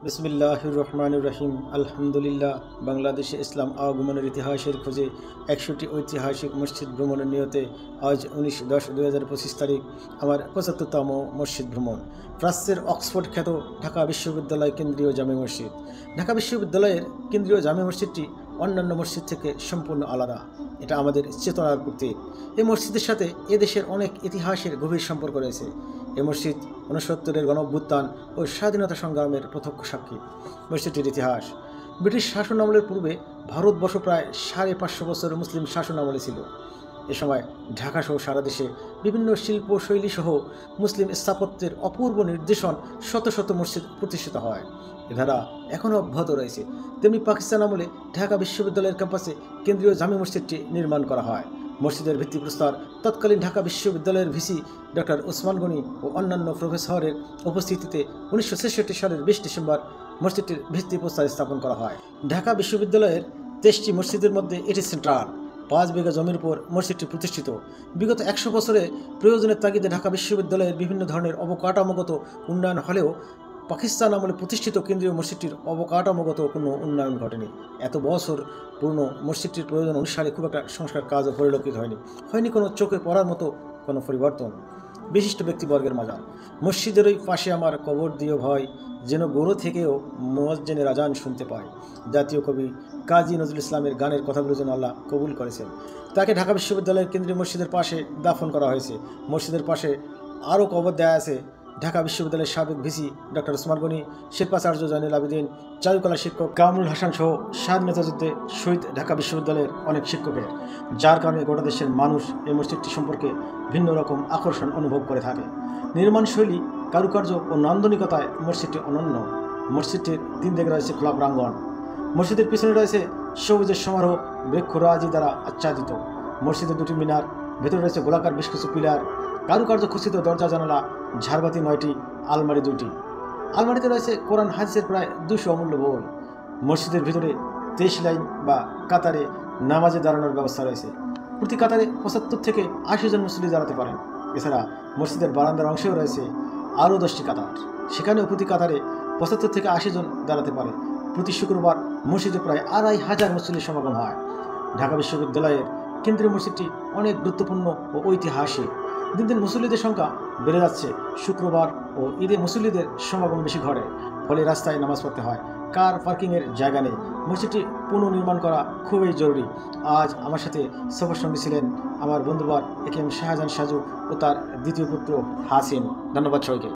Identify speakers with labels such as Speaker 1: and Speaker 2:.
Speaker 1: বিসমিল্লাহির রহমানির রহিম। আলহামদুলিল্লাহ। বাংলাদেশে ইসলাম আগমনের ইতিহাসের খোঁজে ১০০টি ঐতিহাসিক মসজিদ ভ্রমণের নিয়তে আজ ১৯/১০/২০২৫ তারিখ আমার ৭৫তম মসজিদ ভ্রমণ। প্রাচ্যের অক্সফোর্ড খ্যাত ঢাকা বিশ্ববিদ্যালয় কেন্দ্রীয় জামে মসজিদ। ঢাকা বিশ্ববিদ্যালয়ের কেন্দ্রীয় জামে মসজিদটি অন্যান্য মসজিদ থেকে সম্পূর্ণ আলাদা। এটা আমাদের চেতনার প্রতীক। এই মসজিদের সাথে এদেশের অনেক ইতিহাসের গভীর সম্পর্ক রয়েছে। এই মসজিদ ৬৯-এর গণঅভ্যুত্থান ও স্বাধীনতা সংগ্রামের প্রত্যক্ষ সাক্ষী। মসজিদটির ইতিহাস: ব্রিটিশ শাসন আমলের পূর্বে ভারতবর্ষ প্রায় ৫৫০ বছর মুসলিম শাসন আমলে ছিল। এ সময় ঢাকাসহ সারা দেশে বিভিন্ন শিল্পশৈলীসহ মুসলিম স্থাপত্যের অপূর্ব নির্দেশন শত শত মসজিদ প্রতিষ্ঠিত হয়। এ ধারা এখনও অব্যাহত রয়েছে। তেমনি পাকিস্তান আমলে ঢাকা বিশ্ববিদ্যালয়ের ক্যাম্পাসে কেন্দ্রীয় জামে মসজিদটি নির্মাণ করা হয়। মসজিদের ভিত্তিপ্রস্তর তৎকালীন ঢাকা বিশ্ববিদ্যালয়ের ভিসি ডক্টর ওসমান গনি ও অন্যান্য প্রফেসরের উপস্থিতিতে ১৯৬৬ সালের ২০ ডিসেম্বর মসজিদটির ভিত্তিপ্রস্তর স্থাপন করা হয়। ঢাকা বিশ্ববিদ্যালয়ের ২৩টি মসজিদের মধ্যে এটি সেন্ট্রাল। ৫ বিঘা জমির উপর মসজিদটি প্রতিষ্ঠিত। বিগত ১০০ বছরে প্রয়োজনের তাগিদে ঢাকা বিশ্ববিদ্যালয়ের বিভিন্ন ধরনের অবকাঠামোগত উন্নয়ন হলেও পাকিস্তান আমলে প্রতিষ্ঠিত কেন্দ্রীয় মসজিদটির অবকাঠামোগত কোনো উন্নয়ন ঘটেনি। এত বছর পুরনো মসজিদটির প্রয়োজন অনুসারে খুব একটা সংস্কার কাজও পরিলক্ষিত হয়নি কোনো চোখে পড়ার মতো কোনো পরিবর্তন। বিশিষ্ট ব্যক্তিবর্গের মাজার: মসজিদেরই পাশে আমার কবর দিও ভয়, যেন গৌর থেকেও মুয়াজ্জিনের আজান শুনতে পায়। জাতীয় কবি কাজী নজরুল ইসলামের গানের কথাগুলো যেন আল্লাহ কবুল করেছেন। তাকে ঢাকা বিশ্ববিদ্যালয়ের কেন্দ্রীয় মসজিদের পাশে দাফন করা হয়েছে। মসজিদের পাশে আরও কবর দেয়া আছে ঢাকা বিশ্ববিদ্যালয়ের সাবেক ভিসি ডক্টর ওসমান গনি, শিল্পাচার্য জয়নুল আবেদিন, চারুকলা শিক্ষক কামরুল হাসান সহ স্বাধীনতা যুদ্ধে শহীদ ঢাকা বিশ্ববিদ্যালয়ের অনেক শিক্ষকের, যার কারণে গোটা দেশের মানুষ এই মসজিদটি সম্পর্কে ভিন্ন রকম আকর্ষণ অনুভব করে থাকে। নির্মাণশৈলী, কারুকার্য ও নান্দনিকতায় মসজিদটি অনন্য। মসজিদটির ৩ দিকে রয়েছে খোলা প্রাঙ্গণ। মসজিদের পিছনে রয়েছে সবুজের সমারোহ বৃক্ষরাজি দ্বারা আচ্ছাদিত। মসজিদের 2টি মিনার, ভেতরে রয়েছে গোলাকার বেশ কিছু পিলার, কারুকার্য খচিত দরজা জানালা, ঝাড়বাতি 9টি, আলমারি 2টি। আলমারিতে রয়েছে কোরআন হাদিসের প্রায় 200 অমূল্য বই। মসজিদের ভিতরে 23 লাইন বা কাতারে নামাজে দাঁড়ানোর ব্যবস্থা রয়েছে। প্রতি কাতারে 75 থেকে 80 জন মুসল্লি দাঁড়াতে পারেন। এছাড়া মসজিদের বারান্দার অংশেও রয়েছে আরও 10টি কাতার। সেখানেও প্রতি কাতারে 75 থেকে 80 জন দাঁড়াতে পারে। প্রতি শুক্রবার মসজিদে প্রায় 2,500 মুসল্লির সমাগম হয়। ঢাকা বিশ্ববিদ্যালয়ের কেন্দ্রীয় মসজিদটি অনেক গুরুত্বপূর্ণ ও ঐতিহাসিক। দিন দিন মুসল্লিদের সংখ্যা বেড়ে যাচ্ছে। শুক্রবার ও ঈদে মুসল্লিদের সমাগম বেশি ঘটে, ফলে রাস্তায় নামাজ পড়তে হয়। কার পার্কিংয়ের জায়গা নেই। মসজিদটি পুনর্নির্মাণ করা খুবই জরুরি। আজ আমার সাথে সফর সঙ্গী ছিলেন আমার বন্ধুবার একেএম শাহজাহান সাজু ও তার দ্বিতীয় পুত্র হাসিন। ধন্যবাদ সবাইকে।